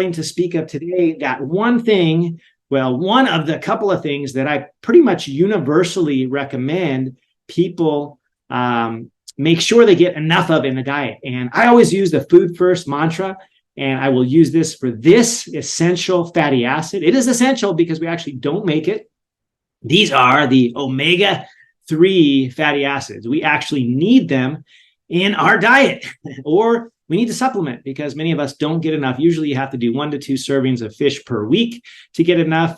going to speak of today, that one thing, well, one of the couple of things that I pretty much universally recommend people make sure they get enough of in the diet. And I always use the food first mantra, and I will use this for this essential fatty acid. It is essential because we actually don't make it. These are the omega-3 fatty acids. We actually need them in our diet, or we need to supplement because many of us don't get enough. Usually you have to do 1 to 2 servings of fish per week to get enough,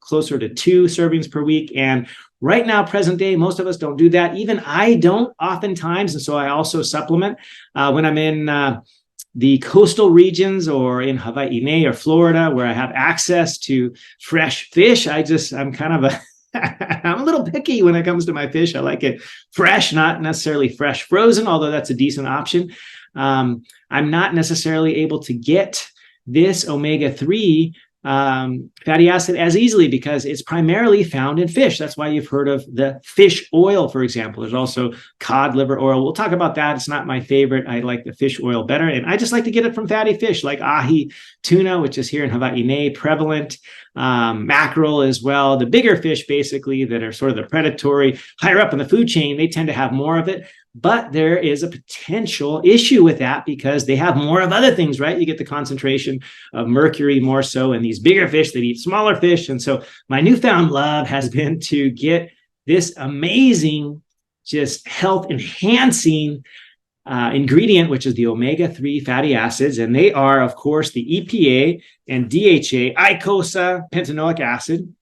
closer to 2 servings per week. And right now, present day, most of us don't do that. Even I don't oftentimes. And so I also supplement when I'm in the coastal regions or in Hawaii or Florida, where I have access to fresh fish. I'm kind of I'm a little picky when it comes to my fish. I like it fresh, not necessarily fresh frozen, although that's a decent option. I'm not necessarily able to get this omega-3 fatty acid as easily because it's primarily found in fish. That's why you've heard of the fish oil, for example. There's also cod liver oil. We'll talk about that. It's not my favorite. I like the fish oil better. And I just like to get it from fatty fish like ahi tuna, which is here in Hawaii prevalent, mackerel as well. The bigger fish, basically, that are sort of the predatory, higher up in the food chain, they tend to have more of it. But there is a potential issue with that because they have more of other things, right? You get the concentration of mercury more so in these bigger fish that eat smaller fish. And so my newfound love has been to get this amazing, just health enhancing ingredient, which is the omega-3 fatty acids. And they are, of course, the EPA and DHA, eicosapentaenoic pentanoic acid,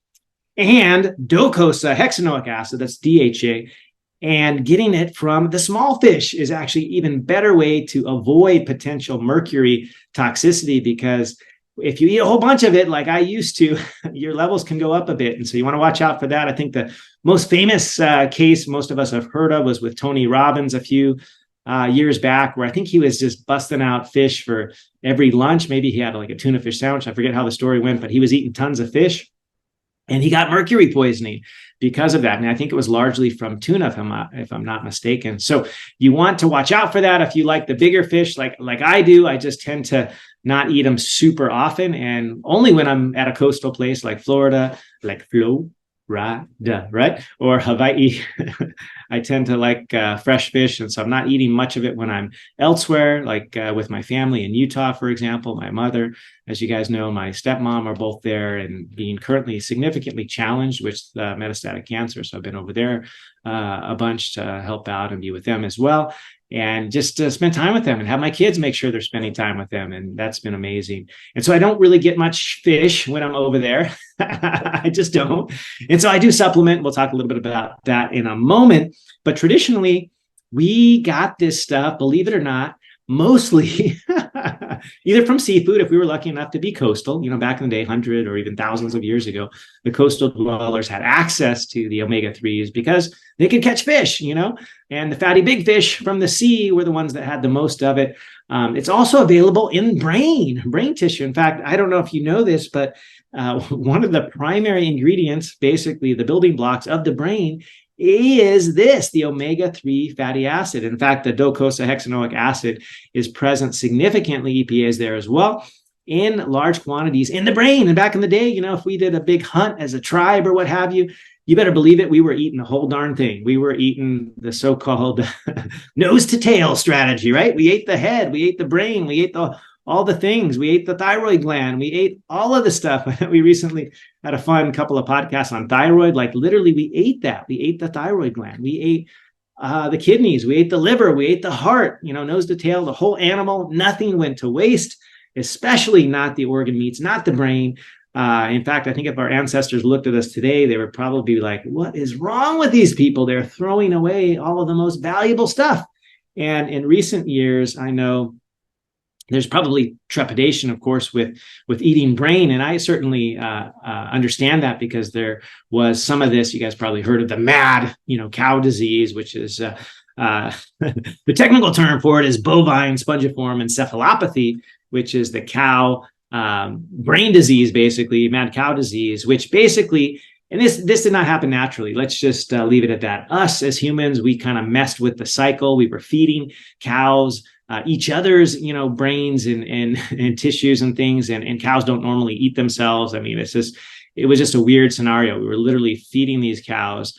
and docosahexaenoic hexanoic acid, that's DHA. And getting it from the small fish is actually even better way to avoid potential mercury toxicity, because if you eat a whole bunch of it, like I used to, your levels can go up a bit. And so you want to watch out for that. I think the most famous case most of us have heard of was with Tony Robbins a few years back, where I think he was just busting out fish for every lunch. Maybe he had like a tuna fish sandwich. I forget how the story went, but he was eating tons of fish. And he got mercury poisoning because of that. And I think it was largely from tuna, if I'm not mistaken. So you want to watch out for that. If you like the bigger fish, like I do, I just tend to not eat them super often. And only when I'm at a coastal place like Florida, like Florida, right? Or Hawaii, I tend to like fresh fish. And so I'm not eating much of it when I'm elsewhere, like with my family in Utah, for example. My mother, as you guys know, my stepmom are both there and being currently significantly challenged with metastatic cancer. So I've been over there a bunch to help out and be with them as well. And just to spend time with them and have my kids make sure they're spending time with them. And that's been amazing. And so I don't really get much fish when I'm over there. I just don't. And so I do supplement. We'll talk a little bit about that in a moment. But traditionally, we got this stuff, believe it or not, mostly either from seafood, if we were lucky enough to be coastal, back in the day, 100 or even thousands of years ago, the coastal dwellers had access to the omega-3s because they could catch fish, and the fatty big fish from the sea were the ones that had the most of it. It's also available in brain tissue. In fact, I don't know if you know this, but one of the primary ingredients, basically the building blocks of the brain, is the omega-3 fatty acid. In fact, the docosahexaenoic acid is present significantly, EPA is there as well, in large quantities in the brain. And back in the day, if we did a big hunt as a tribe or what have you, you better believe it, we were eating the whole darn thing. We were eating the so-called nose to tail strategy, right? We ate the head, we ate the brain, we ate all the things. We ate the thyroid gland. We ate all of the stuff. We recently had a fun couple of podcasts on thyroid. Like literally, we ate that. We ate the thyroid gland. We ate the kidneys. We ate the liver. We ate the heart, nose to tail, the whole animal. Nothing went to waste, especially not the organ meats, not the brain. In fact, I think if our ancestors looked at us today, they would probably be like, what is wrong with these people? They're throwing away all of the most valuable stuff. And in recent years, I know there's probably trepidation, of course, with eating brain. And I certainly understand that because there was some of this. You guys probably heard of the MAD, cow disease, which is the technical term for it is bovine spongiform encephalopathy, which is the cow brain disease, basically, mad cow disease, which basically, and this did not happen naturally. Let's just leave it at that. Us as humans, we kind of messed with the cycle. We were feeding cows each other's, brains and tissues and things. And cows don't normally eat themselves. I mean, it was just a weird scenario. We were literally feeding these cows.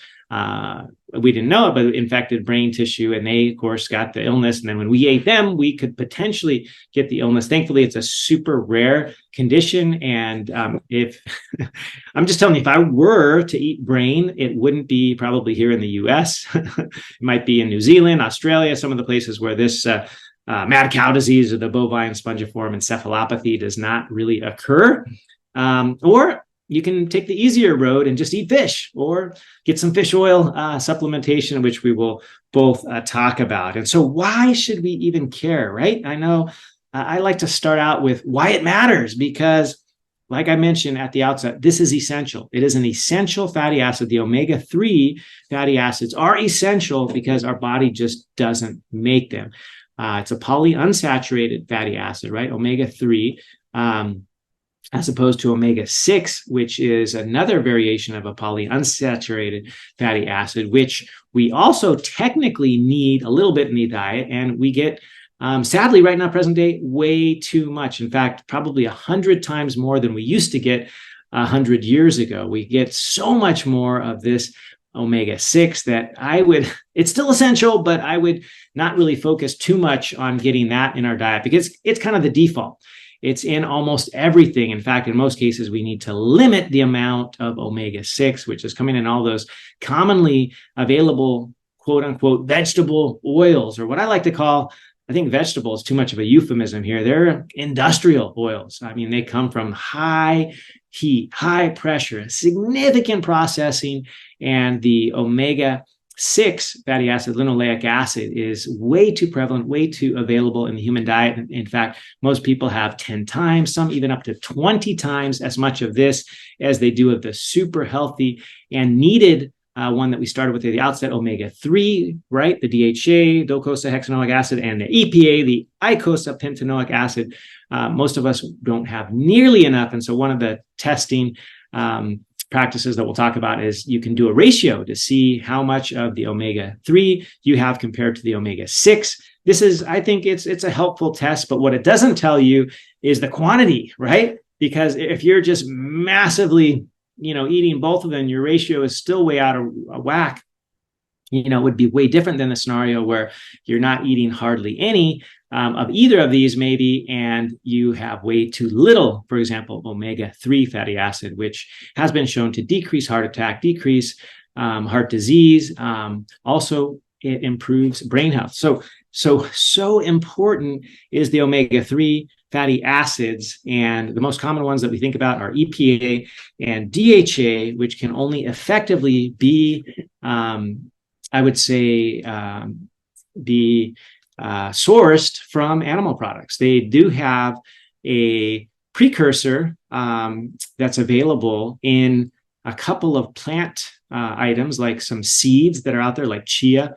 We didn't know it, but infected brain tissue, and they, of course, got the illness. And then when we ate them, we could potentially get the illness. Thankfully, it's a super rare condition. And if I'm just telling you, if I were to eat brain, it wouldn't be probably here in the US. It might be in New Zealand, Australia, some of the places where this mad cow disease or the bovine spongiform encephalopathy does not really occur. Or you can take the easier road and just eat fish or get some fish oil supplementation, which we will both talk about. And so why should we even care, right? I know I like to start out with why it matters, because like I mentioned at the outset, this is essential. It is an essential fatty acid. The omega-3 fatty acids are essential because our body just doesn't make them. It's a polyunsaturated fatty acid, right? Omega-3. As opposed to omega-6, which is another variation of a polyunsaturated fatty acid, which we also technically need a little bit in the diet. And we get, sadly, right now, present day, way too much. In fact, probably 100 times more than we used to get 100 years ago. We get so much more of this omega-6 that it's still essential, but I would not really focus too much on getting that in our diet because it's kind of the default. It's in almost everything. In fact, in most cases, we need to limit the amount of omega-6, which is coming in all those commonly available, quote unquote, vegetable oils, or what I like to call, I think vegetable is too much of a euphemism here. They're industrial oils. I mean, they come from high heat, high pressure, significant processing, and the omega-6 fatty acid, linoleic acid, is way too prevalent, way too available in the human diet. In fact, most people have 10 times, some even up to 20 times as much of this as they do of the super healthy and needed one that we started with at the outset, omega-3, right? The DHA, docosahexaenoic acid, and the EPA, the eicosapentaenoic acid. Most of us don't have nearly enough. And so one of the testing practices that we'll talk about is you can do a ratio to see how much of the omega-3 you have compared to the omega-6. This is, I think it's a helpful test, but what it doesn't tell you is the quantity, right? Because if you're just massively, eating both of them, your ratio is still way out of whack. It would be way different than the scenario where you're not eating hardly any of either of these maybe, and you have way too little, for example, omega-3 fatty acid, which has been shown to decrease heart attack, decrease heart disease. Also, it improves brain health. So important is the omega-3 fatty acids, and the most common ones that we think about are EPA and DHA, which can only effectively be I would say, be sourced from animal products. They do have a precursor that's available in a couple of plant items, like some seeds that are out there, like chia,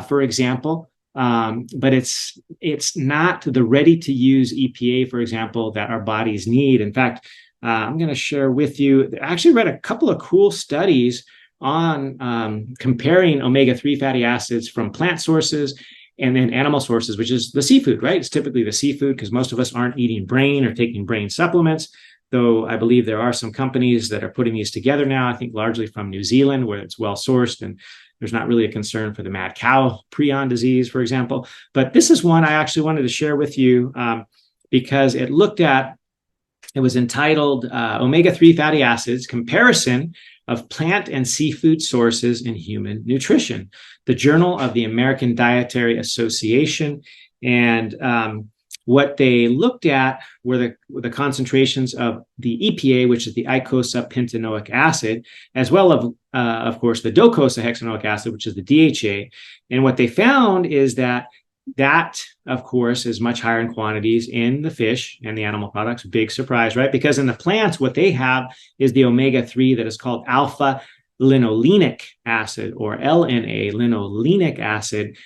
for example. But it's not the ready-to-use EPA, for example, that our bodies need. In fact, I'm going to share with you, I actually read a couple of cool studies on comparing omega-3 fatty acids from plant sources and then animal sources, which is the seafood, right? It's typically the seafood because most of us aren't eating brain or taking brain supplements, though I believe there are some companies that are putting these together now, I think largely from New Zealand, where it's well sourced and there's not really a concern for the mad cow prion disease, for example. But this is one I actually wanted to share with you because it was entitled Omega-3 Fatty Acids, Comparison of Plant and Seafood Sources in Human Nutrition, the Journal of the American Dietary Association. And what they looked at were the concentrations of the EPA, which is the eicosapentaenoic acid, as well as, of course, the docosahexaenoic acid, which is the DHA. And what they found is that, of course, is much higher in quantities in the fish and the animal products. Big surprise, right? Because in the plants, what they have is the omega-3 that is called alpha linolenic acid, or LNA, linolenic acid.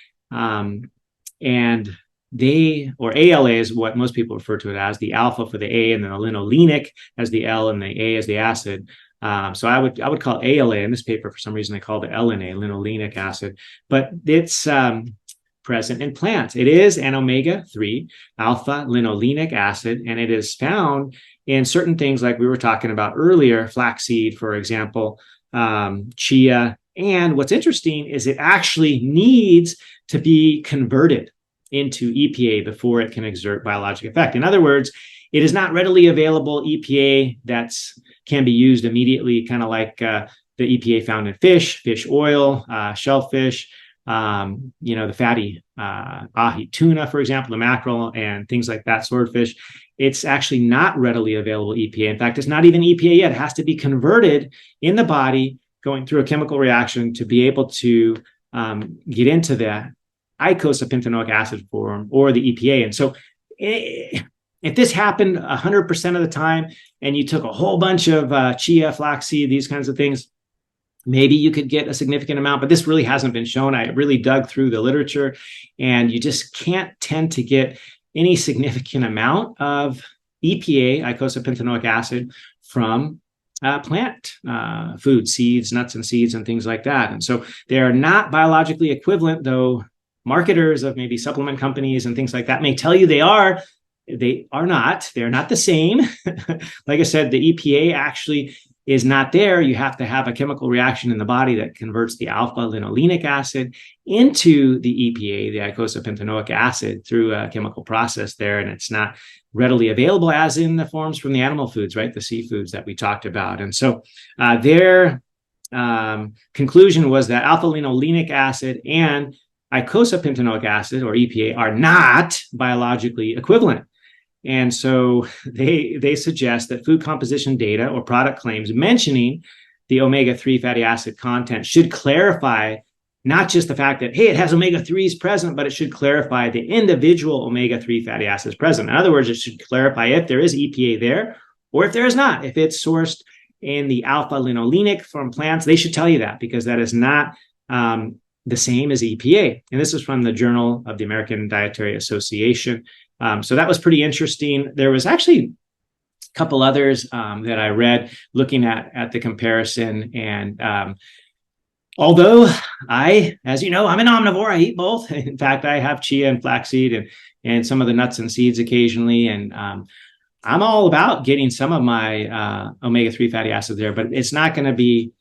Or ALA is what most people refer to it as, the alpha for the A, and then the linolenic as the L, and the A as the acid. So I would call ALA in this paper, for some reason they called it LNA, linolenic acid, but it's present in plants. It is an omega-3 alpha linolenic acid, and it is found in certain things like we were talking about earlier, flaxseed, for example, chia. And what's interesting is it actually needs to be converted into EPA before it can exert biologic effect. In other words, it is not readily available EPA that can be used immediately, kind of like the EPA found in fish oil, shellfish, the fatty ahi tuna, for example, the mackerel and things like that, swordfish. It's actually not readily available EPA. In fact, it's not even EPA yet. It has to be converted in the body, going through a chemical reaction to be able to get into the eicosapentaenoic acid form or the EPA. And so if this happened 100% of the time and you took a whole bunch of chia, flaxseed, these kinds of things, maybe you could get a significant amount, but this really hasn't been shown. I really dug through the literature, and you just can't tend to get any significant amount of EPA, eicosapentaenoic acid, from plant food, seeds, nuts and seeds, and things like that. And so they are not biologically equivalent, though marketers of maybe supplement companies and things like that may tell you they are. They are not. They're not the same. Like I said, the EPA actually is not there. You have to have a chemical reaction in the body that converts the alpha linolenic acid into the EPA, the eicosapentaenoic acid, through a chemical process there. And it's not readily available as in the forms from the animal foods, right? The seafoods that we talked about. And so their conclusion was that alpha linolenic acid and eicosapentaenoic acid, or EPA, are not biologically equivalent. And so they suggest that food composition data or product claims mentioning the omega-3 fatty acid content should clarify not just the fact that, hey, it has omega-3s present, but it should clarify the individual omega-3 fatty acids present. In other words, it should clarify if there is EPA there or if there is not. If it's sourced in the alpha linolenic from plants, they should tell you that, because that is not the same as EPA. And this is from the Journal of the American Dietary Association. So that was pretty interesting. There was actually a couple others that I read looking at the comparison. And although as you know, I'm an omnivore, I eat both. In fact, I have chia and flaxseed and some of the nuts and seeds occasionally. And I'm all about getting some of my omega-3 fatty acids there, but it's not going to be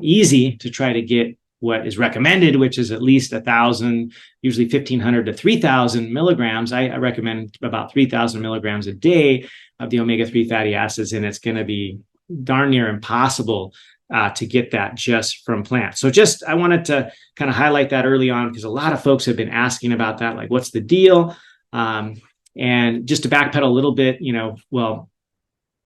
easy to try to get what is recommended, which is at least 1,000, usually 1,500 to 3,000 milligrams. I recommend about 3,000 milligrams a day of the omega-3 fatty acids, and it's going to be darn near impossible to get that just from plants. So I wanted to kind of highlight that early on, because a lot of folks have been asking about that, like, what's the deal? And just to backpedal a little bit,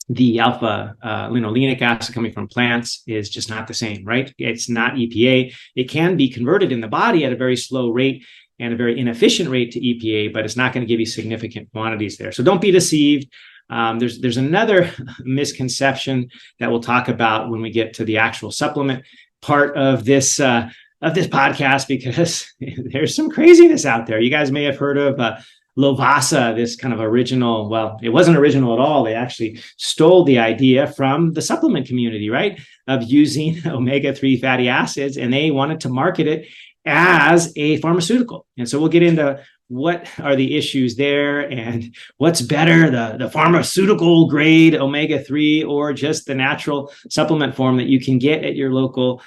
the alpha linolenic acid coming from plants is just not the same, right? It's not EPA. It can be converted in the body at a very slow rate and a very inefficient rate to EPA, but it's not going to give you significant quantities there. So don't be deceived. There's another misconception that we'll talk about when we get to the actual supplement part of this podcast, because there's some craziness out there. You guys may have heard of Lovasa, this kind of original, well, it wasn't original at all. They actually stole the idea from the supplement community, right, of using omega-3 fatty acids, and they wanted to market it as a pharmaceutical. And so we'll get into what are the issues there and what's better, the pharmaceutical grade omega-3 or just the natural supplement form that you can get at your local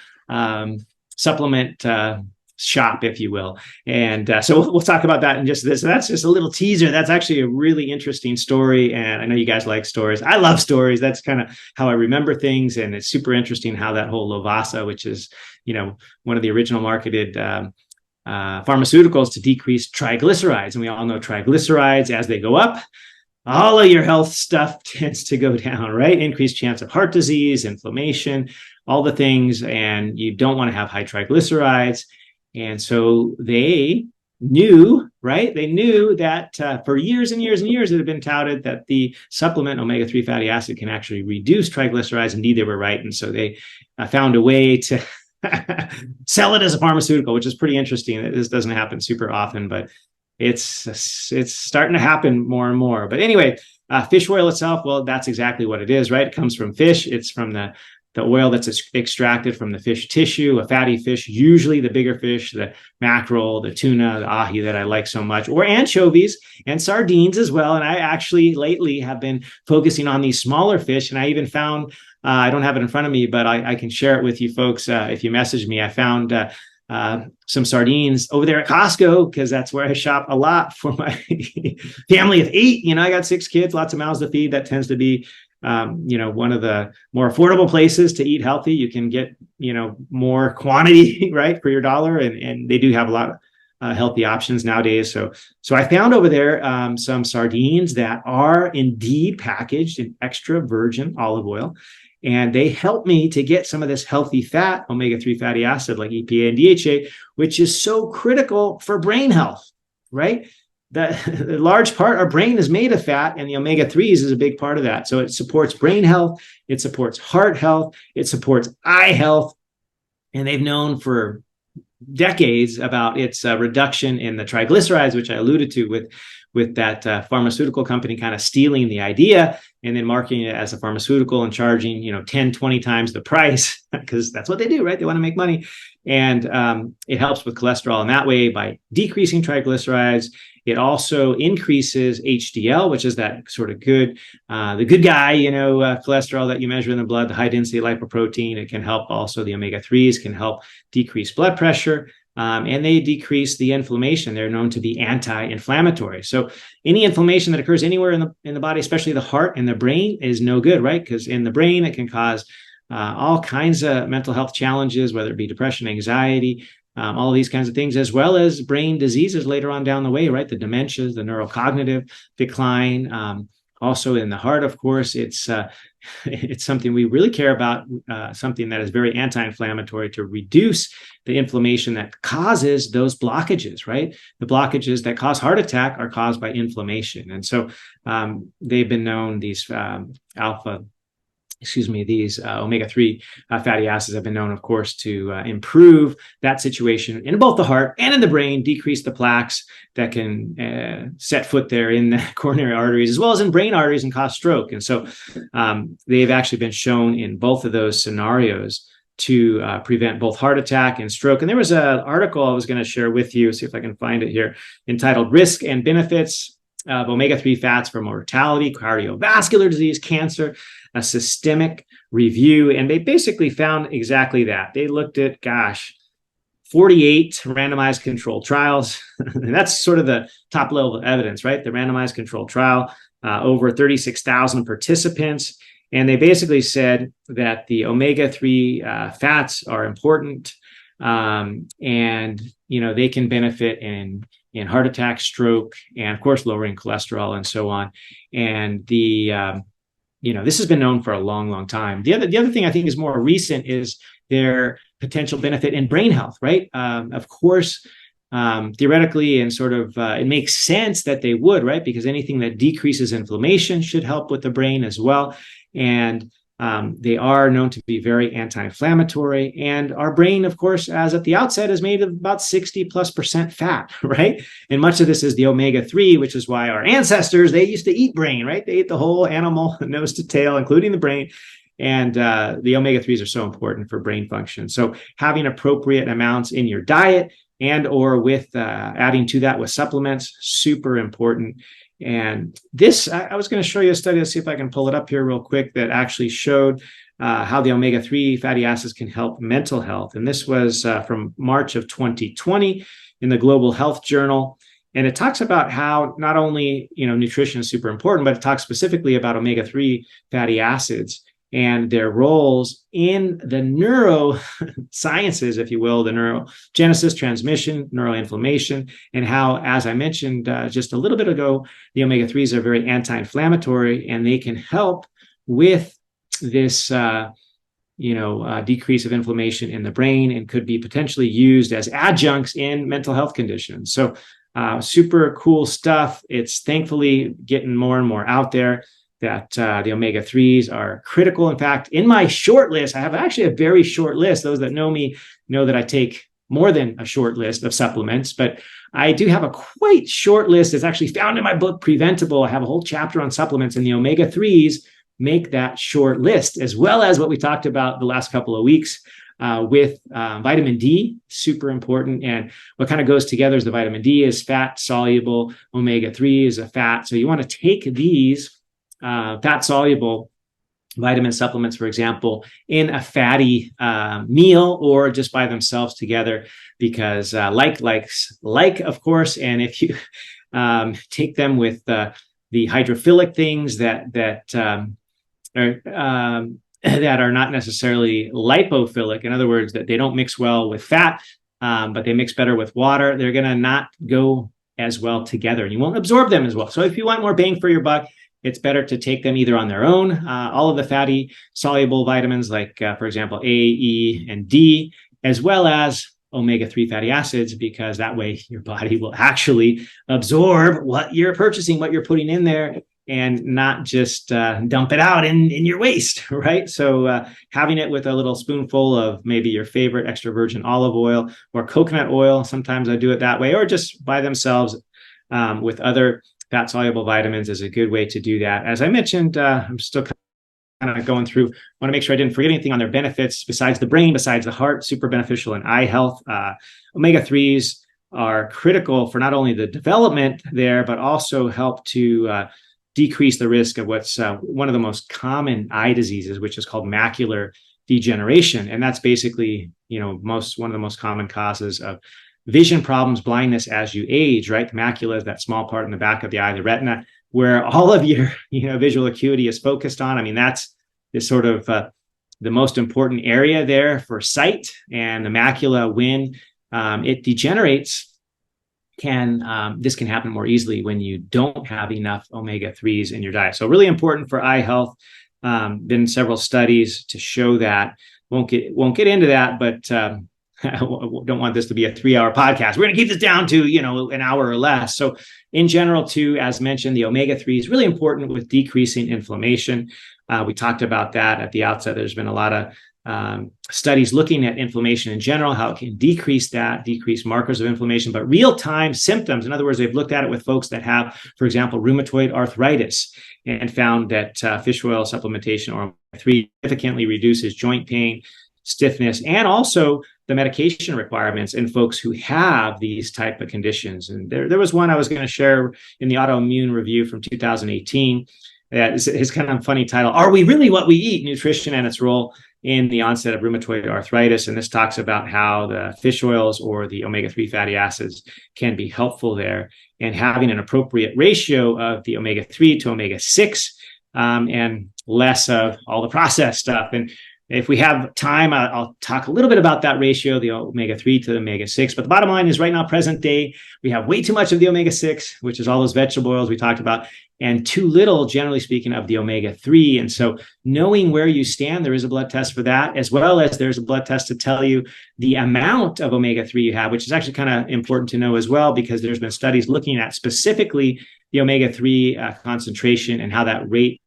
supplement shop, if you will. And so we'll talk about that in just this. So that's just a little teaser. That's actually a really interesting story. And I know you guys like stories. I love stories. That's kind of how I remember things. And it's super interesting how that whole Lovasa, which is, one of the original marketed pharmaceuticals to decrease triglycerides. And we all know triglycerides, as they go up, all of your health stuff tends to go down, right? Increased chance of heart disease, inflammation, all the things. And you don't want to have high triglycerides. And so they knew, right? They knew that for years and years and years, it had been touted that the supplement omega-3 fatty acid can actually reduce triglycerides. Indeed, they were right. And so they found a way to sell it as a pharmaceutical, which is pretty interesting. This doesn't happen super often, but it's starting to happen more and more. But anyway, fish oil itself, well, that's exactly what it is, right? It comes from fish. It's from the the oil that's extracted from the fish tissue, a fatty fish, usually the bigger fish, the mackerel, the tuna, the ahi that I like so much, or anchovies and sardines as well. And I actually lately have been focusing on these smaller fish. And I even found, I don't have it in front of me, but I can share it with you folks if you message me. I found some sardines over there at Costco, because that's where I shop a lot for my family of 8. I got 6 kids, lots of mouths to feed. That tends to be one of the more affordable places to eat healthy. You can get, more quantity, right, for your dollar. And they do have a lot of healthy options nowadays. So I found over there some sardines that are indeed packaged in extra virgin olive oil. And they help me to get some of this healthy fat, omega-3 fatty acid like EPA and DHA, which is so critical for brain health, right? The large part, our brain is made of fat, and the omega-3s is a big part of that. So it supports brain health, it supports heart health, it supports eye health. And they've known for decades about its reduction in the triglycerides, which I alluded to with that pharmaceutical company kind of stealing the idea and then marketing it as a pharmaceutical and charging, 10, 20 times the price, because that's what they do, right? They want to make money. And it helps with cholesterol in that way by decreasing triglycerides. It also increases HDL, which is that sort of good, the good guy, cholesterol that you measure in the blood, the high density lipoprotein. It can help also, the omega-3s can help decrease blood pressure. And they decrease the inflammation. They're known to be anti-inflammatory. So any inflammation that occurs anywhere in the body, especially the heart and the brain, is no good, right? Because in the brain, it can cause all kinds of mental health challenges, whether it be depression, anxiety, all of these kinds of things, as well as brain diseases later on down the way, right? The dementias, the neurocognitive decline. Also in the heart, of course, it's something we really care about, something that is very anti-inflammatory to reduce the inflammation that causes those blockages, right? The blockages that cause heart attack are caused by inflammation. And so they've been known, these omega-3 fatty acids have been known, of course, to improve that situation in both the heart and in the brain, decrease the plaques that can set foot there in the coronary arteries, as well as in brain arteries, and cause stroke. And so they've actually been shown in both of those scenarios to prevent both heart attack and stroke. And there was an article I was going to share with you, see if I can find it here, entitled Risk and Benefits of Omega-3 Fats for Mortality, Cardiovascular Disease, Cancer, a Systemic Review. And they basically found exactly that. They looked at, 48 randomized controlled trials. And that's sort of the top level of evidence, right? The randomized controlled trial, over 36,000 participants. And they basically said that the omega-3 fats are important, and they can benefit in heart attack, stroke, and of course lowering cholesterol and so on. And this has been known for a long, long time. The other thing I think is more recent is their potential benefit in brain health, right? Of course, theoretically and sort of, it makes sense that they would, right? Because anything that decreases inflammation should help with the brain as well. And they are known to be very anti-inflammatory. And our brain, of course, as at the outset, is made of about 60+% fat, right? And much of this is the omega-3, which is why our ancestors, they used to eat brain, right? They ate the whole animal, nose to tail, including the brain. And the omega-3s are so important for brain function. So having appropriate amounts in your diet and or with adding to that with supplements, super important. And this, I was going to show you a study. Let's see if I can pull it up here real quick, that actually showed how the omega-3 fatty acids can help mental health. And this was from March of 2020 in the Global Health Journal. And it talks about how not only, nutrition is super important, but it talks specifically about omega-3 fatty acids and their roles in the neurosciences, if you will, the neurogenesis, transmission, neuroinflammation, and how, as I mentioned just a little bit ago, the omega-3s are very anti-inflammatory, and they can help with this, decrease of inflammation in the brain, and could be potentially used as adjuncts in mental health conditions. So super cool stuff. It's thankfully getting more and more out there that the omega-3s are critical. In fact, in my short list, I have actually a very short list. Those that know me know that I take more than a short list of supplements, but I do have a quite short list. It's actually found in my book, Preventable. I have a whole chapter on supplements, and the omega-3s make that short list, as well as what we talked about the last couple of weeks with vitamin D, super important. And what kind of goes together is the vitamin D is fat soluble, omega-3 is a fat. So you want to take these fat soluble vitamin supplements, for example, in a fatty meal or just by themselves together, because like, of course, and if you take them with the hydrophilic things that are not necessarily lipophilic, in other words, that they don't mix well with fat, but they mix better with water, they're going to not go as well together, and you won't absorb them as well. So if you want more bang for your buck, it's better to take them either on their own, all of the fatty soluble vitamins like, for example, A, E, and D, as well as omega-3 fatty acids, because that way your body will actually absorb what you're purchasing, what you're putting in there, and not just dump it out in your waste, right? So having it with a little spoonful of maybe your favorite extra virgin olive oil or coconut oil, sometimes I do it that way, or just by themselves with other fat soluble vitamins is a good way to do that. As I mentioned, I'm still kind of going through, want to make sure I didn't forget anything on their benefits besides the brain, besides the heart, super beneficial in eye health. Omega-3s are critical for not only the development there, but also help to decrease the risk of what's one of the most common eye diseases, which is called macular degeneration. And that's basically, one of the most common causes of vision problems, blindness as you age, right? The macula is that small part in the back of the eye, the retina, where all of your visual acuity is focused on. I mean, that's sort of the most important area there for sight. And the macula, when it degenerates, this can happen more easily when you don't have enough omega-3s in your diet. So really important for eye health. Been several studies to show that. Won't get into that, but I don't want this to be a 3-hour podcast. We're going to keep this down to, an hour or less. So in general, too, as mentioned, the omega-3 is really important with decreasing inflammation. We talked about that at the outset. There's been a lot of studies looking at inflammation in general, how it can decrease markers of inflammation, but real-time symptoms. In other words, they've looked at it with folks that have, for example, rheumatoid arthritis, and found that fish oil supplementation or omega-3 significantly reduces joint pain, stiffness, and also the medication requirements in folks who have these type of conditions. And there was one I was going to share in the autoimmune review from 2018. That is kind of a funny title. Are we really what we eat? Nutrition and its role in the onset of rheumatoid arthritis. And this talks about how the fish oils or the omega-3 fatty acids can be helpful there, and having an appropriate ratio of the omega-3 to omega-6 and less of all the processed stuff. And if we have time, I'll talk a little bit about that ratio, the omega-3 to the omega-6. But the bottom line is right now, present day, we have way too much of the omega-6, which is all those vegetable oils we talked about, and too little, generally speaking, of the omega-3. And so knowing where you stand, there is a blood test for that, as well as there's a blood test to tell you the amount of omega-3 you have, which is actually kind of important to know as well, because there's been studies looking at specifically the omega-3 concentration and how that rate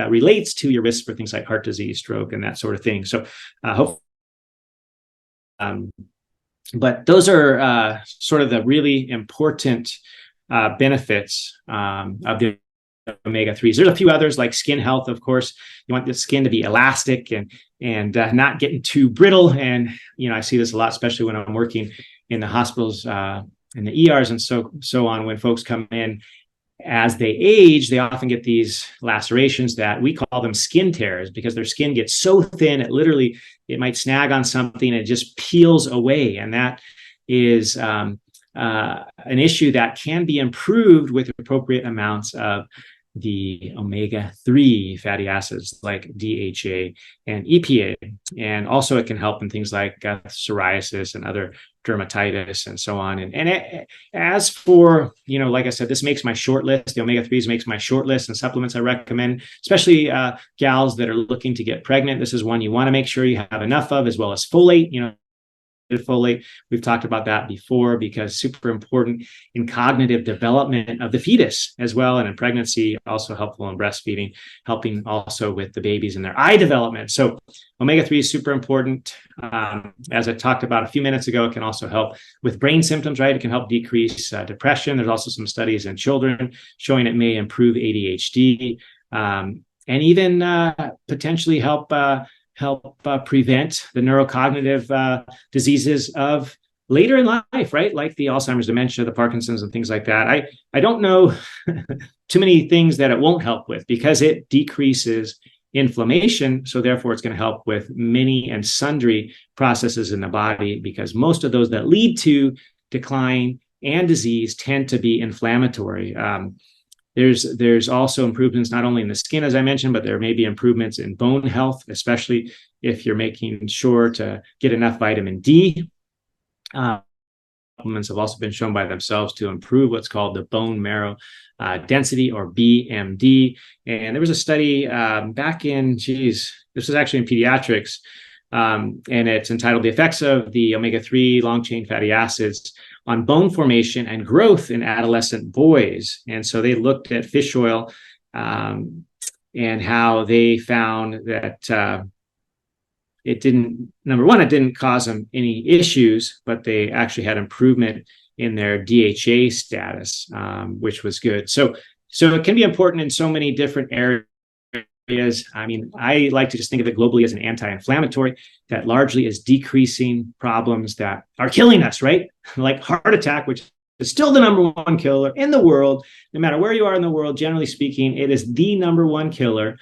relates to your risk for things like heart disease, stroke, and that sort of thing. So but those are sort of the really important benefits of the omega-3s. There's a few others like skin health, of course. You want the skin to be elastic and not getting too brittle. And, I see this a lot, especially when I'm working in the hospitals, in the ERs and so on. When folks come in, as they age, they often get these lacerations that we call them skin tears, because their skin gets so thin, it might snag on something and it just peels away. And that is an issue that can be improved with appropriate amounts of the omega-3 fatty acids like DHA and EPA. And also it can help in things like psoriasis and other dermatitis and so on. And as for, like I said, this makes my short list. The omega-3s makes my short list, and supplements I recommend, especially gals that are looking to get pregnant. This is one you want to make sure you have enough of, as well as folate. Folate, we've talked about that before, because super important in cognitive development of the fetus as well, and in pregnancy, also helpful in breastfeeding, helping also with the babies and their eye development. So omega-3 is super important. As I talked about a few minutes ago, it can also help with brain symptoms, right? It can help decrease depression. There's also some studies in children showing it may improve ADHD. and even potentially help prevent the neurocognitive diseases of later in life, right? Like the Alzheimer's, dementia, the Parkinson's, and things like that. I don't know too many things that it won't help with, because it decreases inflammation. So therefore, it's going to help with many and sundry processes in the body, because most of those that lead to decline and disease tend to be inflammatory. There's also improvements not only in the skin, as I mentioned, but there may be improvements in bone health, especially if you're making sure to get enough vitamin D. Supplements have also been shown by themselves to improve what's called the bone marrow density, or BMD. And there was a study back in, this was actually in pediatrics, and it's entitled "The Effects of the Omega-3 Long-Chain Fatty Acids on Bone Formation and Growth in Adolescent Boys." And so they looked at fish oil and how they found that it didn't cause them any issues, but they actually had improvement in their DHA status, which was good. So it can be important in so many different areas. I mean, I like to just think of it globally as an anti-inflammatory that largely is decreasing problems that are killing us, right? Like heart attack, which is still the number one killer in the world. No matter where you are in the world, generally speaking, it is the number one killer.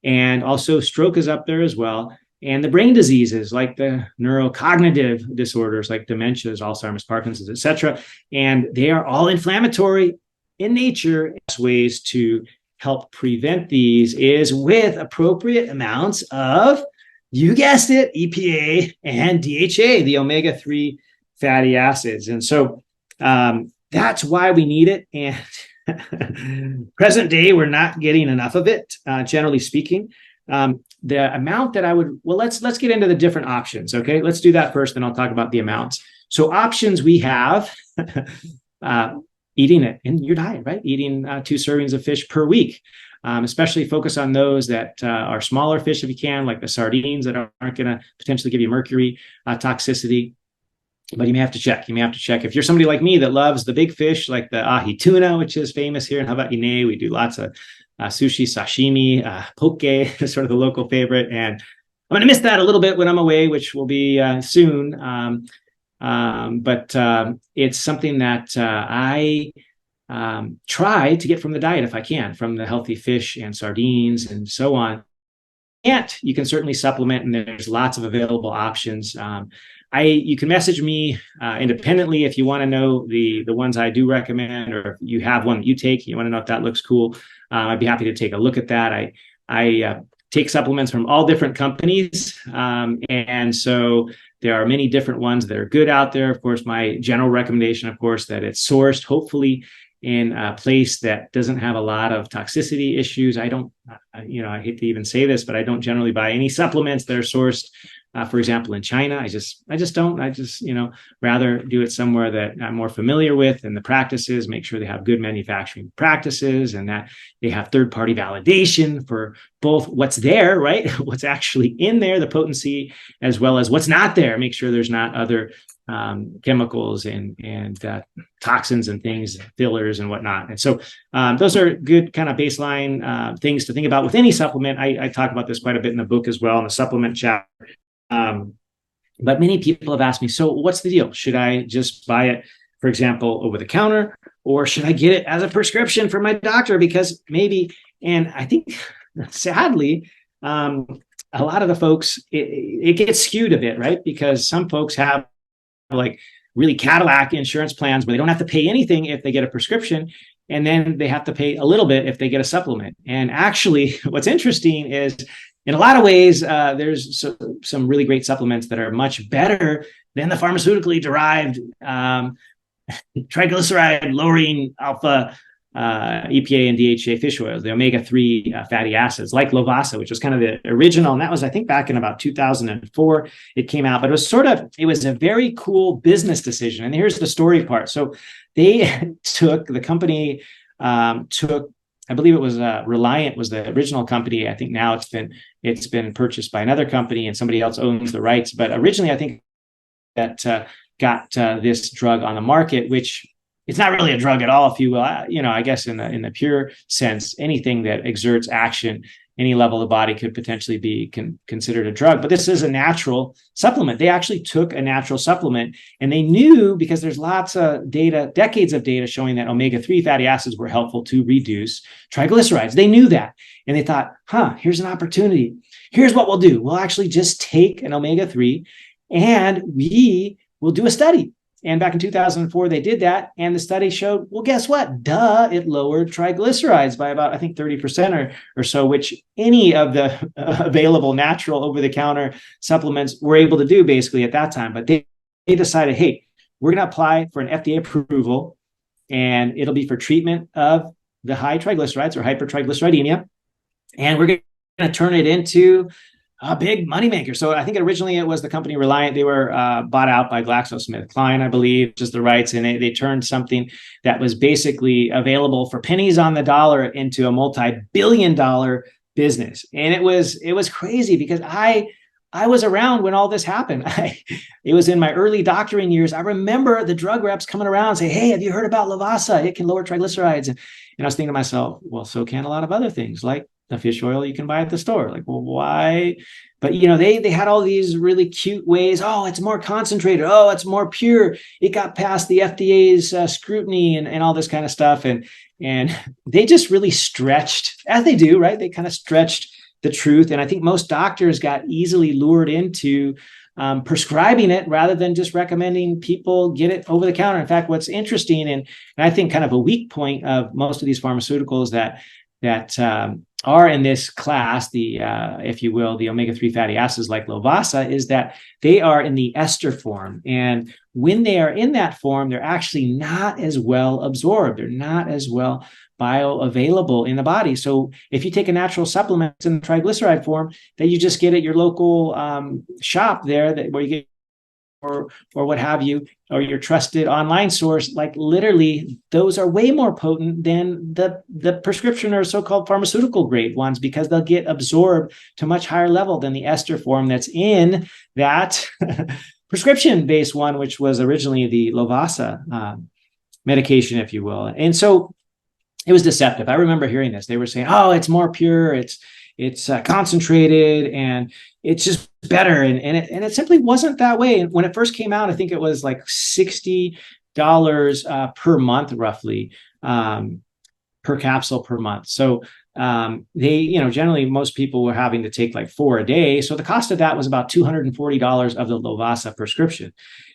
And also stroke is up there as well. And the brain diseases, like the neurocognitive disorders, like dementias, Alzheimer's, Parkinson's, etc., and they are all inflammatory in nature. Ways to help prevent these is with appropriate amounts of, you guessed it, EPA and DHA, the omega-3 fatty acids. And so that's why we need it. And present day, we're not getting enough of it, generally speaking. The amount that let's get into the different options. Okay, let's do that first, then I'll talk about the amounts. So options we have, eating it in your diet, right? Eating 2 servings of fish per week. Especially focus on those that are smaller fish if you can, like the sardines that aren't going to potentially give you mercury toxicity. But you may have to check. If you're somebody like me that loves the big fish, like the ahi tuna, which is famous here in Hawaii, we do lots of sushi, sashimi, poke is sort of the local favorite. And I'm going to miss that a little bit when I'm away, which will be soon. But it's something that I try to get from the diet if I can, from the healthy fish and sardines and so on. And you can certainly supplement, and there's lots of available options. You can message me independently if you want to know the ones I do recommend, or if you have one that you take, you want to know if that looks cool. I'd be happy to take a look at that. I take supplements from all different companies, and so there are many different ones that are good out there. Of course, my general recommendation, of course, that it's sourced, hopefully in a place that doesn't have a lot of toxicity issues. I hate to even say this, but I don't generally buy any supplements that are sourced, for example, in China. I just don't. Rather do it somewhere that I'm more familiar with, and the practices, make sure they have good manufacturing practices, and that they have third-party validation for both what's there, right? What's actually in there, the potency, as well as what's not there. Make sure there's not other chemicals and toxins and things, fillers and whatnot. And so those are good kind of baseline things to think about with any supplement. I talk about this quite a bit in the book as well, in the supplement chapter. But many people have asked me, so what's the deal? Should I just buy it, for example, over the counter, or should I get it as a prescription from my doctor? Because maybe, and I think sadly, a lot of the folks, it gets skewed a bit, right? Because some folks have like really Cadillac insurance plans where they don't have to pay anything if they get a prescription, and then they have to pay a little bit if they get a supplement. And actually, what's interesting is, in a lot of ways, there's some really great supplements that are much better than the pharmaceutically derived triglyceride lowering alpha EPA and DHA fish oils, the omega-3 fatty acids, like Lovasa, which was kind of the original. And that was, I think, back in about 2004, it came out. But it was a very cool business decision. And here's the story part. So they the company took, I believe it was Reliant was the original company. I think now it's been purchased by another company and somebody else owns the rights. But originally, I think that got this drug on the market, which it's not really a drug at all, if you will. I guess in the pure sense, anything that exerts action any level of the body could potentially be considered a drug. But this is a natural supplement. They actually took a natural supplement, and they knew, because there's lots of data, decades of data showing that omega-3 fatty acids were helpful to reduce triglycerides. They knew that. And they thought, here's an opportunity. Here's what we'll do. We'll actually just take an omega-3 and we will do a study. And back in 2004, they did that. And the study showed, well, guess what? It lowered triglycerides by about, I think, 30% or so, which any of the available natural over-the-counter supplements were able to do basically at that time. But they decided, hey, we're going to apply for an FDA approval, and it'll be for treatment of the high triglycerides or hypertriglyceridemia. And we're going to turn it into a big moneymaker. So I think originally it was the company Reliant. They were bought out by GlaxoSmithKline, I believe, just the rights. And they turned something that was basically available for pennies on the dollar into a multi-billion-dollar business. And it was crazy, because I was around when all this happened. It was in my early doctoring years. I remember the drug reps coming around and say, hey, have you heard about Lovasa? It can lower triglycerides. And I was thinking to myself, well, so can a lot of other things, like the fish oil you can buy at the store. Like, well, why? But, they had all these really cute ways. Oh, it's more concentrated. Oh, it's more pure. It got past the FDA's scrutiny and all this kind of stuff. And they just really stretched, as they do, right? They kind of stretched the truth. And I think most doctors got easily lured into prescribing it rather than just recommending people get it over the counter. In fact, what's interesting, and I think kind of a weak point of most of these pharmaceuticals that are in this class, if you will, the omega-3 fatty acids like Lovasa, is that they are in the ester form. And when they are in that form, they're actually not as well absorbed. They're not as well bioavailable in the body. So if you take a natural supplement in the triglyceride form that you just get at your local shop there, where you get or what have you, or your trusted online source, like literally those are way more potent than the prescription or so-called pharmaceutical grade ones, because they'll get absorbed to a much higher level than the ester form that's in that prescription-based one, which was originally the Lovasa medication, if you will. And so it was deceptive. I remember hearing this. They were saying, oh, it's more pure, it's concentrated, and it's just better. And it simply wasn't that way. And when it first came out, I think it was like $60 per month, roughly, per capsule per month. So they, generally most people were having to take like 4 a day. So the cost of that was about $240 of the Lovasa prescription,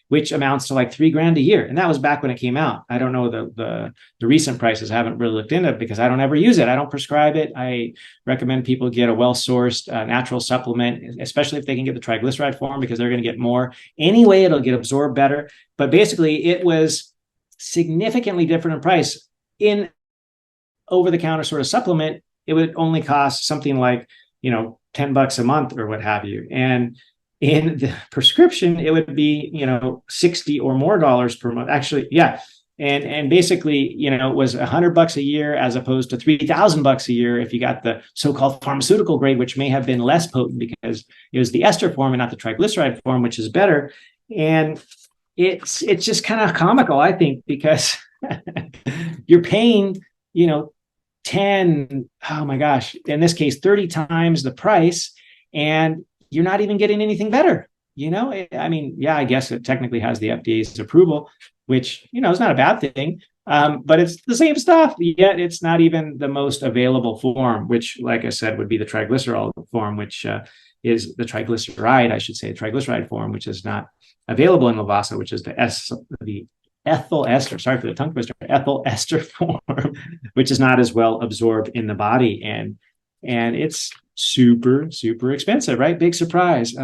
which amounts to like $3,000 a year. And that was back when it came out. I don't know the recent prices. I haven't really looked into it because I don't ever use it. I don't prescribe it. I recommend people get a well-sourced natural supplement, especially if they can get the triglyceride form, because they're going to get more. Anyway, it'll get absorbed better. But basically, it was significantly different in price. In over-the-counter sort of supplement, it would only cost something like, $10 a month or what have you. And in the prescription, it would be, $60 or more per month. Actually, yeah. And basically, it was $100 a year as opposed to $3,000 a year if you got the so-called pharmaceutical grade, which may have been less potent because it was the ester form and not the triglyceride form, which is better. And it's just kind of comical, I think, because you're paying, 10, oh my gosh, in this case, 30 times the price, and you're not even getting anything better. I guess it technically has the FDA's approval, which, is not a bad thing. But it's the same stuff, yet it's not even the most available form, which, like I said, would be the triglycerol form, which is the triglyceride form, which is not available in Lovasa, which is the ethyl ester, sorry for the tongue twister, ethyl ester form, which is not as well absorbed in the body. And it's super, super expensive, right? Big surprise.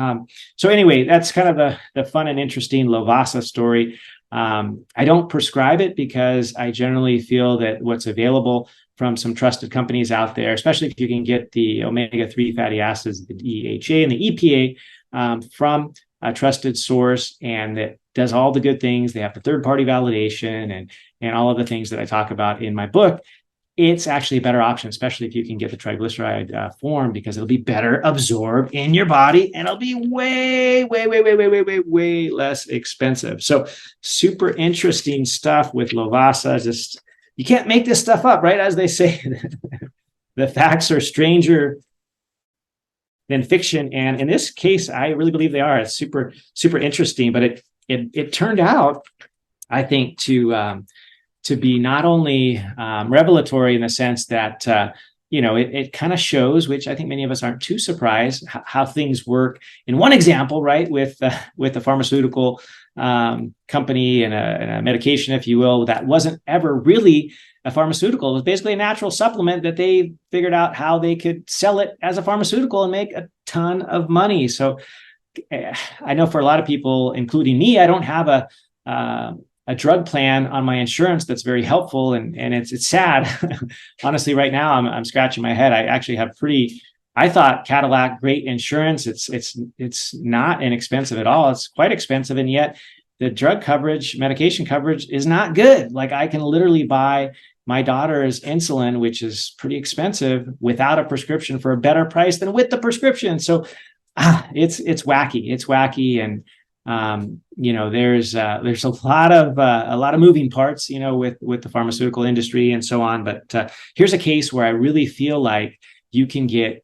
So anyway, that's kind of the fun and interesting Lovasa story. I don't prescribe it because I generally feel that what's available from some trusted companies out there, especially if you can get the omega-3 fatty acids, the DHA and the EPA from a trusted source, and that does all the good things. They have the third-party validation and all of the things that I talk about in my book. It's actually a better option, especially if you can get the triglyceride form, because it'll be better absorbed in your body and it'll be way, way, way, way, way, way, way, way less expensive. So super interesting stuff with Lovasa. Just, you can't make this stuff up, right? As they say, the facts are stranger than fiction. And in this case, I really believe they are. It's super, super interesting. But it turned out, I think, to be not only revelatory in the sense that it kind of shows, which I think many of us aren't too surprised, how things work. In one example, right, with a pharmaceutical company and a medication, if you will, that wasn't ever really a pharmaceutical. It was basically a natural supplement that they figured out how they could sell it as a pharmaceutical and make a ton of money. So I know for a lot of people, including me, I don't have a drug plan on my insurance that's very helpful, and it's sad. Honestly, right now I'm scratching my head. I actually have I thought Cadillac great insurance. It's not inexpensive at all. It's quite expensive, and yet the drug coverage, medication coverage is not good. Like I can literally buy my daughter's insulin, which is pretty expensive, without a prescription for a better price than with the prescription. So it's wacky. It's wacky, and there's a lot of moving parts, with the pharmaceutical industry and so on. But here's a case where I really feel like you can get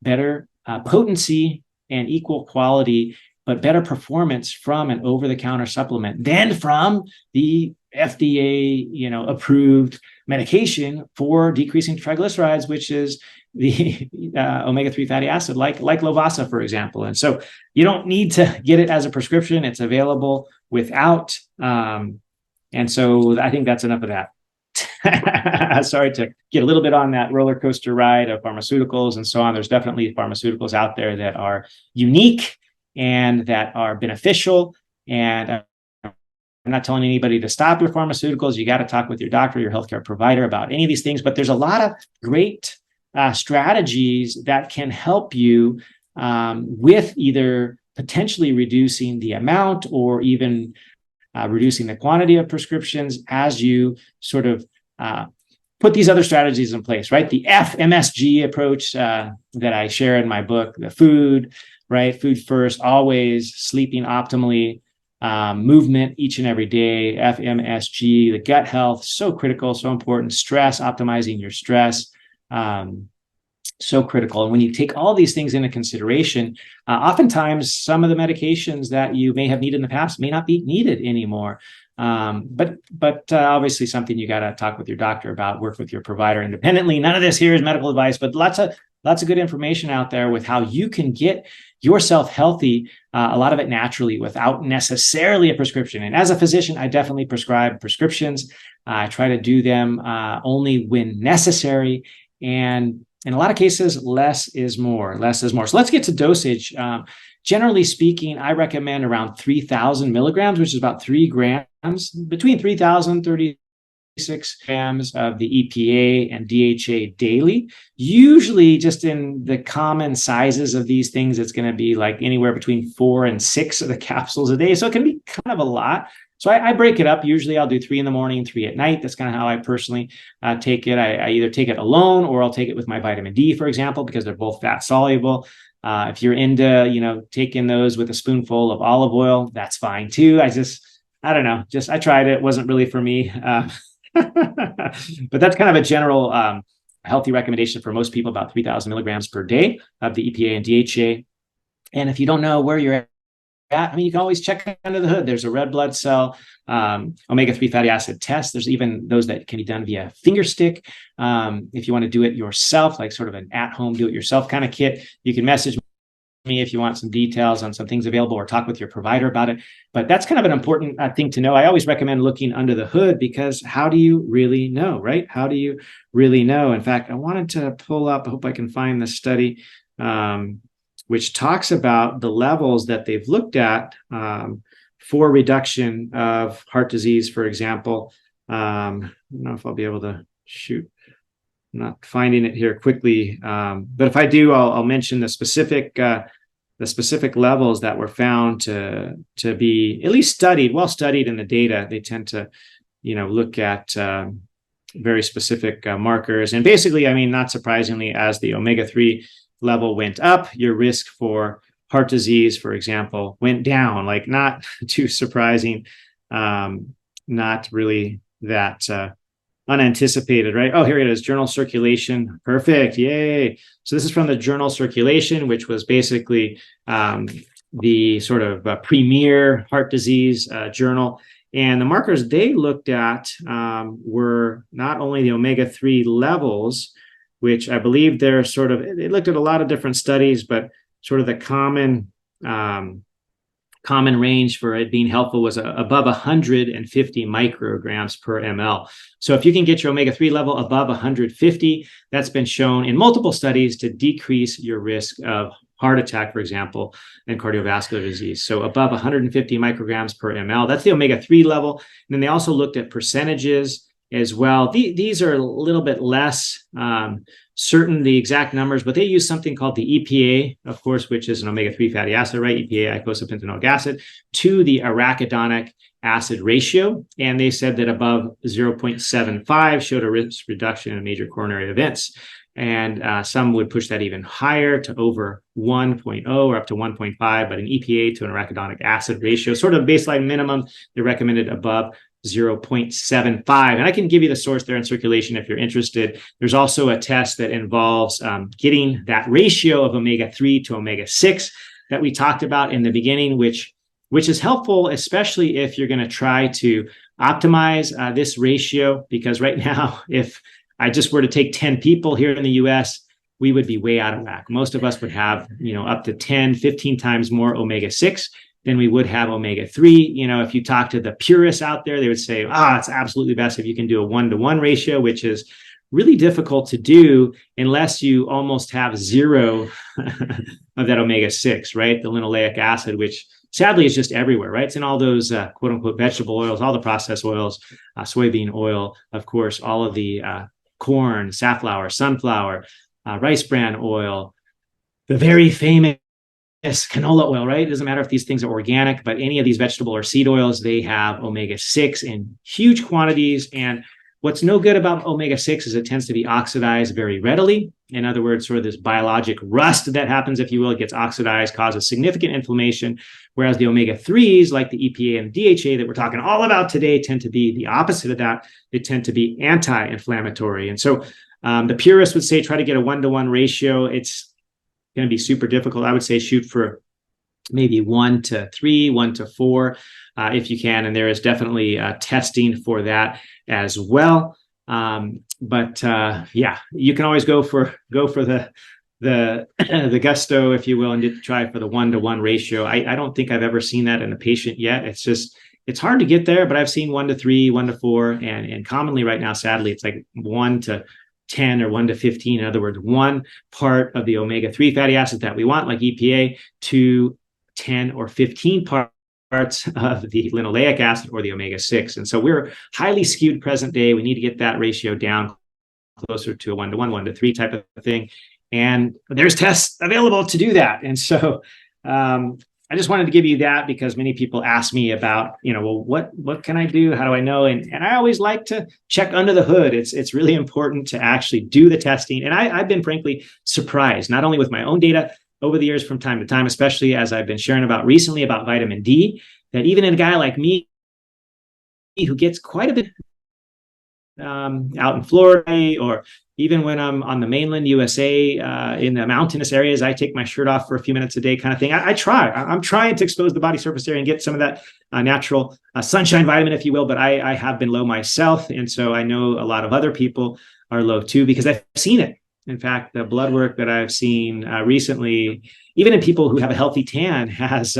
better potency and equal quality, but better performance from an over-the-counter supplement than from the FDA, approved medication for decreasing triglycerides, which is the omega-3 fatty acid, like Lovasa, for example. And so you don't need to get it as a prescription. It's available without. And so I think that's enough of that. Sorry to get a little bit on that roller coaster ride of pharmaceuticals and so on. There's definitely pharmaceuticals out there that are unique and that are beneficial. And I'm not telling anybody to stop your pharmaceuticals. You got to talk with your doctor, your healthcare provider about any of these things. But there's a lot of great strategies that can help you with either potentially reducing the amount or even reducing the quantity of prescriptions as you sort of put these other strategies in place, right? The FMSG approach that I share in my book, the food, right? Food first, always, sleeping optimally, movement each and every day, FMSG, the gut health, so critical, so important, stress, optimizing your stress, so critical. And when you take all these things into consideration, oftentimes some of the medications that you may have needed in the past may not be needed anymore. But obviously something you got to talk with your doctor about, work with your provider independently. None of this here is medical advice, but lots of good information out there with how you can get yourself healthy, a lot of it naturally without necessarily a prescription. And as a physician, I definitely prescribe prescriptions. I try to do them only when necessary. And in a lot of cases, less is more. So let's get to dosage. Generally speaking, I recommend around 3,000 milligrams, which is about 3 grams, between 3,000 and 36 grams of the EPA and DHA daily. Usually just in the common sizes of these things, it's going to be like anywhere between 4 and 6 of the capsules a day. So it can be kind of a lot. So I break it up. Usually I'll do 3 in the morning, 3 at night. That's kind of how I personally take it. I either take it alone or I'll take it with my vitamin D, for example, because they're both fat soluble. If you're into, taking those with a spoonful of olive oil, that's fine too. I don't know. I tried it. It wasn't really for me. But that's kind of a general healthy recommendation for most people, about 3,000 milligrams per day of the EPA and DHA. And if you don't know where you're at, you can always check under the hood. There's a red blood cell omega-3 fatty acid test. There's even those that can be done via finger stick. If you want to do it yourself, like sort of an at-home do-it-yourself kind of kit, you can message me if you want some details on some things available or talk with your provider about it. But that's kind of an important thing to know. I always recommend looking under the hood, because how do you really know, right? How do you really know? In fact, I wanted to pull up, I hope I can find the study, which talks about the levels that they've looked at for reduction of heart disease, for example. I don't know if I'll be able to shoot. I'm not finding it here quickly, but if I do, I'll mention the specific levels that were found to be at least well studied in the data. They tend to, look at very specific markers, and basically, not surprisingly, as the omega-3 level went up, your risk for heart disease, for example, went down. Like, not too surprising, not really that unanticipated, right? Oh, here it is, journal Circulation. Perfect. Yay. So this is from the journal Circulation, which was basically the sort of premier heart disease journal. And the markers they looked at were not only the omega-3 levels, which I believe they're sort of, they looked at a lot of different studies, but sort of the common range for it being helpful was above 150 micrograms per ml. So if you can get your omega-3 level above 150, that's been shown in multiple studies to decrease your risk of heart attack, for example, and cardiovascular disease. So above 150 micrograms per ml, that's the omega-3 level. And then they also looked at percentages as well. These are a little bit less certain, the exact numbers, but they use something called the EPA, of course, which is an omega-3 fatty acid, right? EPA, eicosapentaenoic acid, to the arachidonic acid ratio. And they said that above 0.75 showed a risk reduction in major coronary events. And some would push that even higher to over 1.0 or up to 1.5, but an EPA to an arachidonic acid ratio, sort of baseline minimum, they recommended above 0.75. And I can give you the source there in Circulation if you're interested. There's also a test that involves getting that ratio of omega-3 to omega-6 that we talked about in the beginning, which is helpful, especially if you're going to try to optimize this ratio, because right now, if I just were to take 10 people here in the US, we would be way out of whack. Most of us would have, up to 10, 15 times more omega-6 than we would have omega-3. If you talk to the purists out there, they would say, it's absolutely best if you can do a 1-to-1 ratio, which is really difficult to do unless you almost have zero of that omega-6, right? The linoleic acid, which sadly is just everywhere, right? It's in all those quote unquote vegetable oils, all the processed oils, soybean oil, of course, all of the corn, safflower, sunflower, rice bran oil, the very famous canola oil, right? It doesn't matter if these things are organic, but any of these vegetable or seed oils, they have omega-6 in huge quantities. And what's no good about omega-6 is it tends to be oxidized very readily. In other words, sort of this biologic rust that happens, if you will, it gets oxidized, causes significant inflammation. Whereas the omega-3s, like the EPA and the DHA that we're talking all about today, tend to be the opposite of that. They tend to be anti-inflammatory. And so the purists would say try to get a 1-to-1 ratio. It's going to be super difficult. I would say shoot for maybe 1-to-3, 1-to-4 if you can. And there is definitely testing for that as well. But you can always go for the gusto, if you will, and try for the 1-to-1 ratio. I don't think I've ever seen that in a patient yet. It's hard to get there, but I've seen 1-to-3, 1-to-4, and commonly right now, sadly, it's like 1-to-10 or 1-to-15. In other words, one part of the omega-3 fatty acid that we want, like EPA, to 10 or 15 parts of the linoleic acid or the omega-6. And so we're highly skewed present day. We need to get that ratio down closer to a 1-to-1, 1-to-3 type of thing. And there's tests available to do that. And so I just wanted to give you that because many people ask me about, well, what can I do? How do I know? And I always like to check under the hood. It's really important to actually do the testing. And I've been frankly surprised, not only with my own data over the years from time to time, especially as I've been sharing about recently about vitamin D, that even in a guy like me who gets quite a bit out in Florida, or even when I'm on the mainland USA, in the mountainous areas, I take my shirt off for a few minutes a day kind of thing. I'm trying to expose the body surface area and get some of that natural sunshine vitamin, if you will, but I have been low myself. And so I know a lot of other people are low too, because I've seen it. In fact, the blood work that I've seen recently, even in people who have a healthy tan, has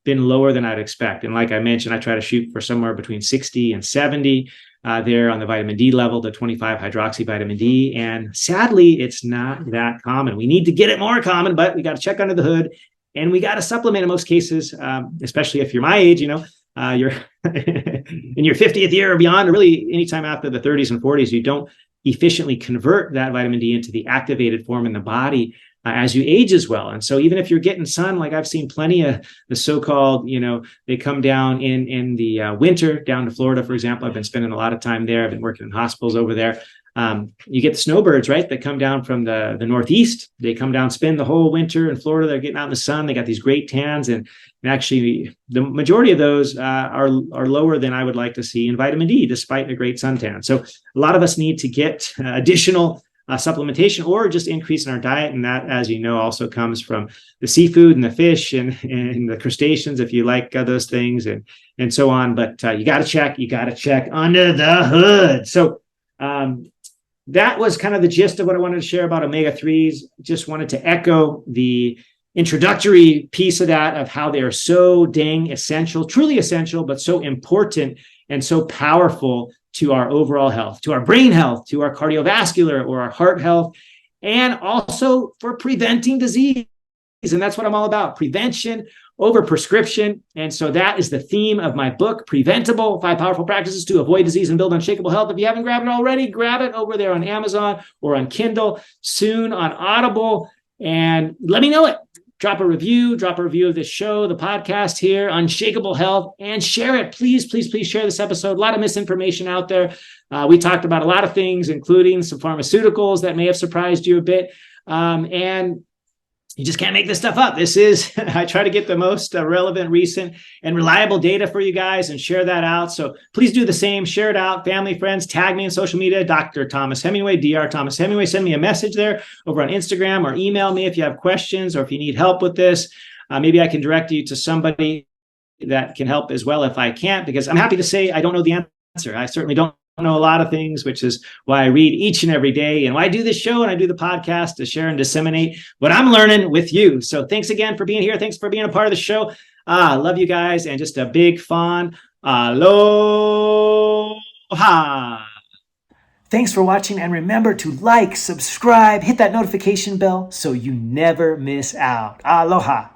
been lower than I'd expect. And like I mentioned, I try to shoot for somewhere between 60 and 70 there on the vitamin D level, the 25 hydroxy vitamin D. And sadly, it's not that common. We need to get it more common, but we got to check under the hood and we got to supplement in most cases, especially if you're my age, you're in your 50th year or beyond, or really anytime after the 30s and 40s, you don't efficiently convert that vitamin D into the activated form in the body as you age as well. And so even if you're getting sun, like I've seen plenty of the so-called, they come down in the winter down to Florida, for example. I've been spending a lot of time there. I've been working in hospitals over there. You get the snowbirds, right, that come down from the Northeast. They come down, spend the whole winter in Florida. They're getting out in the sun. They got these great tans, and actually the majority of those are lower than I would like to see in vitamin D, despite a great suntan. So a lot of us need to get additional supplementation or just increase in our diet. And that, as you know, also comes from the seafood and the fish and the crustaceans, if you like those things, and so on. But you got to check under the hood. So that was kind of the gist of what I wanted to share about omega-3s. Just wanted to echo the introductory piece of that, of how they are so dang essential, truly essential, but so important and so powerful to our overall health, to our brain health, to our cardiovascular or our heart health, and also for preventing disease. And that's what I'm all about: prevention over prescription. And so that is the theme of my book, Preventable: 5 Powerful Practices to Avoid Disease and Build Unshakable Health. If you haven't grabbed it already, grab it over there on Amazon or on Kindle, soon on Audible. And let me know it. Drop a review of this show, the podcast here, Unshakable Health, and share it. Please, please, please share this episode. A lot of misinformation out there. We talked about a lot of things, including some pharmaceuticals that may have surprised you a bit. And you just can't make this stuff up. I try to get the most relevant, recent, and reliable data for you guys and share that out. So please do the same. Share it out. Family, friends, tag me in social media, Dr. Thomas Hemingway, Dr. Thomas Hemingway. Send me a message there over on Instagram, or email me if you have questions or if you need help with this. Maybe I can direct you to somebody that can help as well if I can't, because I'm happy to say I don't know the answer. I certainly don't know a lot of things, which is why I read each and every day, and why I do this show and I do the podcast, to share and disseminate what I'm learning with you. So thanks again for being here. Thanks for being a part of the show. Love you guys, and just a big fond aloha. Thanks for watching, and remember to like, subscribe, hit that notification bell so you never miss out. Aloha.